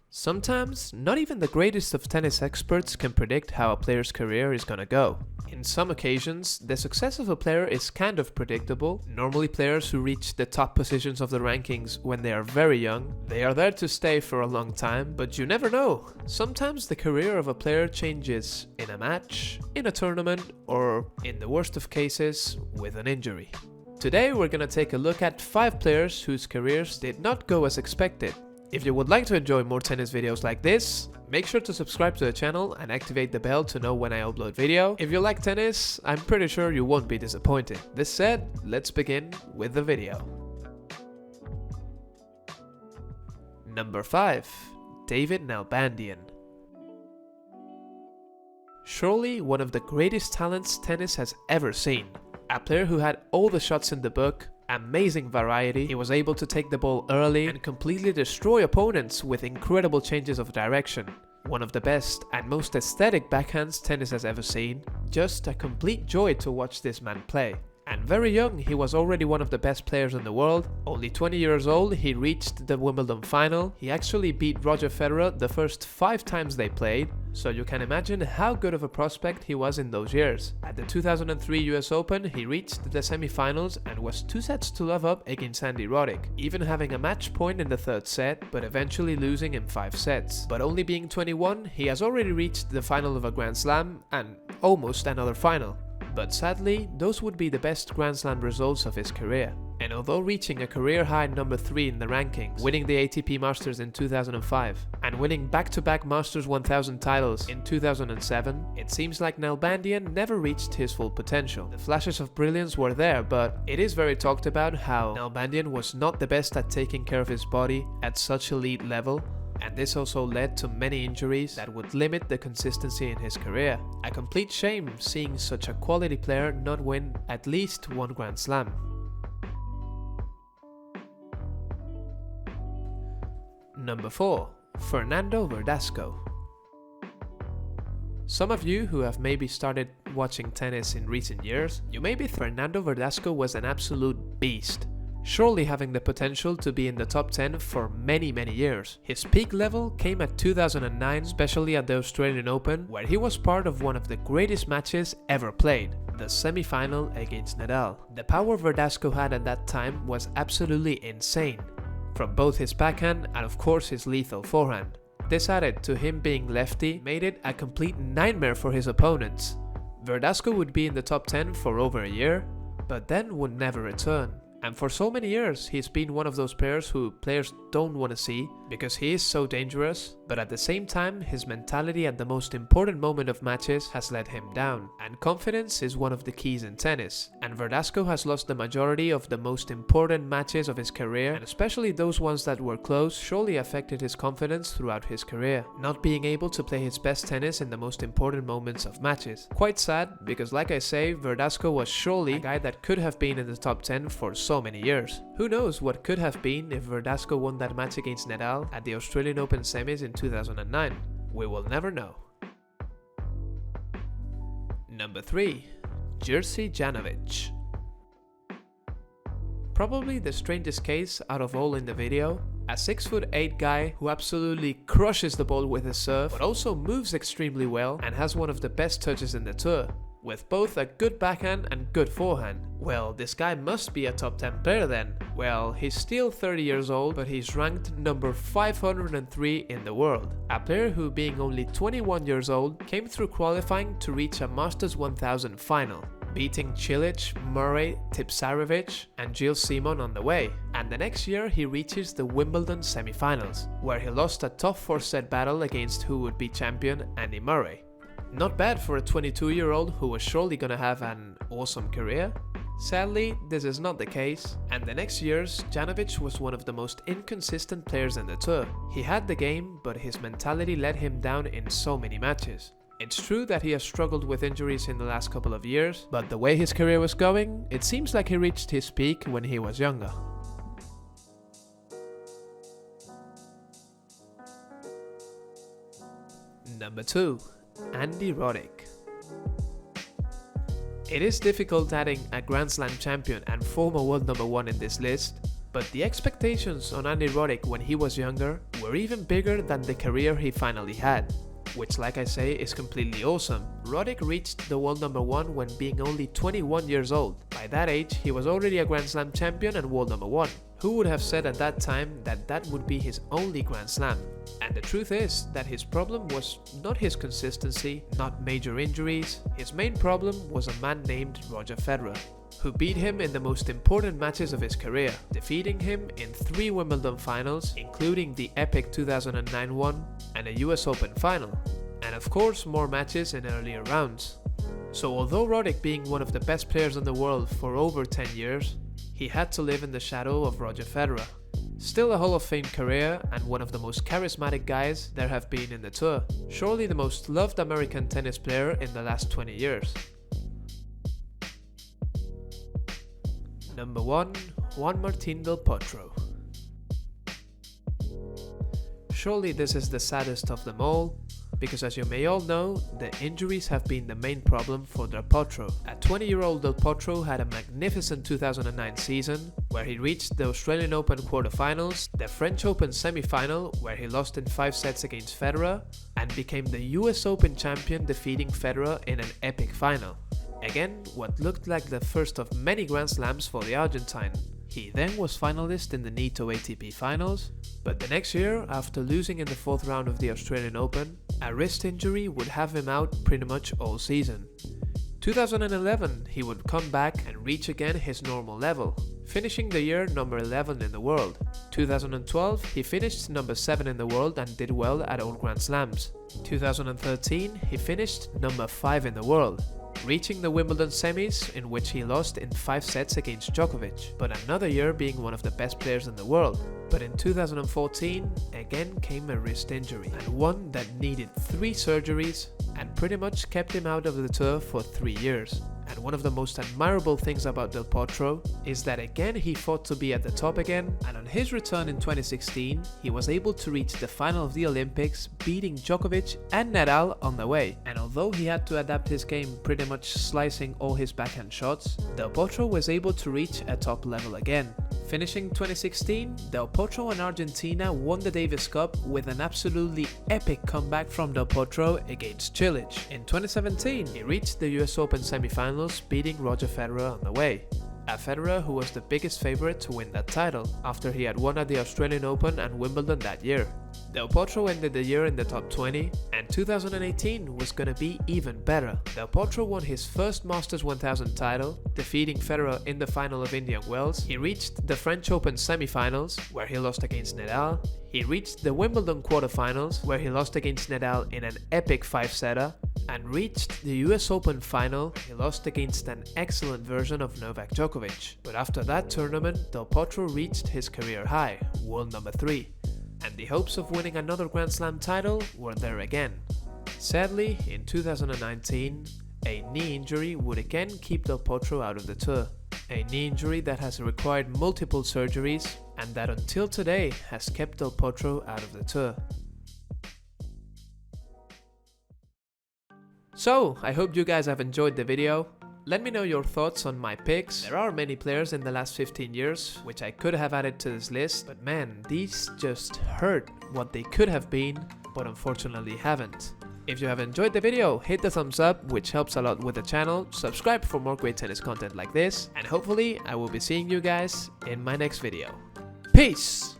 Sometimes, not even the greatest of tennis experts can predict how a player's career is gonna go. In some occasions, the success of a player is kind of predictable. Normally players who reach the top positions of the rankings when they are very young, they are there to stay for a long time, but you never know. Sometimes the career of a player changes in a match, in a tournament, or in the worst of cases, with an injury. Today we're gonna take a look at 5 players whose careers did not go as expected. If you would like to enjoy more tennis videos like this, make sure to subscribe to the channel and activate the bell to know when I upload video. If you like tennis, I'm pretty sure you won't be disappointed. This said, let's begin with the video. Number 5. David Nalbandian. Surely one of the greatest talents tennis has ever seen. A player who had all the shots in the book, amazing variety, he was able to take the ball early and completely destroy opponents with incredible changes of direction. One of the best and most aesthetic backhands tennis has ever seen. Just a complete joy to watch this man play. And very young, he was already one of the best players in the world. Only 20 years old, he reached the Wimbledon final. He actually beat Roger Federer the first 5 times they played, so you can imagine how good of a prospect he was in those years. At the 2003 US Open, he reached the semi-finals and was 2 sets to love up against Rodic, even having a match point in the 3rd set, but eventually losing in 5 sets. But only being 21, he has already reached the final of a Grand Slam and almost another final. But sadly, those would be the best Grand Slam results of his career. And although reaching a career high number 3 in the rankings, winning the ATP Masters in 2005, and winning back-to-back Masters 1000 titles in 2007, it seems like Nalbandian never reached his full potential. The flashes of brilliance were there, but it is very talked about how Nalbandian was not the best at taking care of his body at such elite level, and this also led to many injuries that would limit the consistency in his career. A complete shame seeing such a quality player not win at least one Grand Slam. Number 4. Fernando Verdasco. Some of you who have maybe started watching tennis in recent years, you may be Fernando Verdasco was an absolute beast. Surely having the potential to be in the top 10 for many years. His peak level came at 2009, especially at the Australian Open, where he was part of one of the greatest matches ever played, the semi-final against Nadal. The power Verdasco had at that time was absolutely insane, from both his backhand and of course his lethal forehand. This added to him being lefty made it a complete nightmare for his opponents. Verdasco would be in the top 10 for over a year, but then would never return. And for so many years, he's been one of those players who players don't want to see because he is so dangerous, but at the same time, his mentality at the most important moment of matches has let him down. And confidence is one of the keys in tennis. And Verdasco has lost the majority of the most important matches of his career, and especially those ones that were close surely affected his confidence throughout his career, not being able to play his best tennis in the most important moments of matches. Quite sad, because like I say, Verdasco was surely a guy that could have been in the top 10 for so many years. Who knows what could have been if Verdasco won that match against Nadal at the Australian Open semis in 2009. We will never know. Number 3. Jerzy Janowicz. Probably the strangest case out of all in the video. A 6'8" guy who absolutely crushes the ball with his serve, but also moves extremely well and has one of the best touches in the tour, with both a good backhand and good forehand. Well, this guy must be a top 10 player then. Well, he's still 30 years old, but he's ranked number 503 in the world. A player who, being only 21 years old, came through qualifying to reach a Masters 1000 final, beating Cilic, Murray, Tipsarevic and Gilles Simon on the way. And the next year he reaches the Wimbledon semi-finals, where he lost a tough 4-set battle against who would be champion Andy Murray. Not bad for a 22-year-old who was surely gonna have an awesome career. Sadly, this is not the case, and the next years, Janowicz was one of the most inconsistent players in the tour. He had the game, but his mentality let him down in so many matches. It's true that he has struggled with injuries in the last couple of years, but the way his career was going, it seems like he reached his peak when he was younger. Number 2. Andy Rodic. It is difficult adding a Grand Slam champion and former world number 1 in this list, but the expectations on Andy Rodic when he was younger were even bigger than the career he finally had. Which, like I say, is completely awesome. Rodic reached the world number 1 when being only 21 years old. By that age, he was already a Grand Slam champion and world number 1. Who would have said at that time that that would be his only Grand Slam? And the truth is that his problem was not his consistency, not major injuries. His main problem was a man named Roger Federer, who beat him in the most important matches of his career, defeating him in 3 Wimbledon finals, including the epic 2009 one and a US Open final, and of course more matches in earlier rounds. So although Rodic being one of the best players in the world for over 10 years, he had to live in the shadow of Roger Federer. Still a Hall of Fame career and one of the most charismatic guys there have been in the tour. Surely the most loved American tennis player in the last 20 years. Number 1. Juan Martín del Potro. Surely this is the saddest of them all, because as you may all know, the injuries have been the main problem for Del Potro. A 20-year-old Del Potro had a magnificent 2009 season, where he reached the Australian Open quarterfinals, the French Open semi-final, where he lost in 5 sets against Federer, and became the US Open champion, defeating Federer in an epic final. Again, what looked like the first of many Grand Slams for the Argentine. He then was finalist in the Nitto ATP finals, but the next year, after losing in the 4th round of the Australian Open, a wrist injury would have him out pretty much all season. 2011, he would come back and reach again his normal level, finishing the year number 11 in the world. 2012, he finished number 7 in the world and did well at all Grand Slams. 2013, he finished number 5 in the world, reaching the Wimbledon semis, in which he lost in 5 sets against Djokovic, but another year being one of the best players in the world. But in 2014, again came a wrist injury, and one that needed 3 surgeries and pretty much kept him out of the tour for 3 years. And one of the most admirable things about Del Potro is that again he fought to be at the top again, and on his return in 2016, he was able to reach the final of the Olympics, beating Djokovic and Nadal on the way. And although he had to adapt his game, pretty much slicing all his backhand shots, Del Potro was able to reach a top level again. Finishing 2016, Del Potro and Argentina won the Davis Cup with an absolutely epic comeback from Del Potro against Cilic. In 2017, he reached the US Open semi-finals, beating Roger Federer on the way. A Federer who was the biggest favorite to win that title, after he had won at the Australian Open and Wimbledon that year. Del Potro ended the year in the top 20, and 2018 was gonna be even better. Del Potro won his first Masters 1000 title, defeating Federer in the final of Indian Wells. He reached the French Open semi-finals, where he lost against Nadal. He reached the Wimbledon quarterfinals, where he lost against Nadal in an epic 5-setter, and reached the US Open final. He lost against an excellent version of Novak Djokovic. But after that tournament, Del Potro reached his career high, world number 3. And the hopes of winning another Grand Slam title were there again. Sadly, in 2019, a knee injury would again keep Del Potro out of the tour. A knee injury that has required multiple surgeries and that until today has kept Del Potro out of the tour. So, I hope you guys have enjoyed the video. Let me know your thoughts on my picks. There are many players in the last 15 years, which I could have added to this list, but man, these just hurt what they could have been, but unfortunately haven't. If you have enjoyed the video, hit the thumbs up, which helps a lot with the channel, subscribe for more great tennis content like this, and hopefully I will be seeing you guys in my next video. Peace!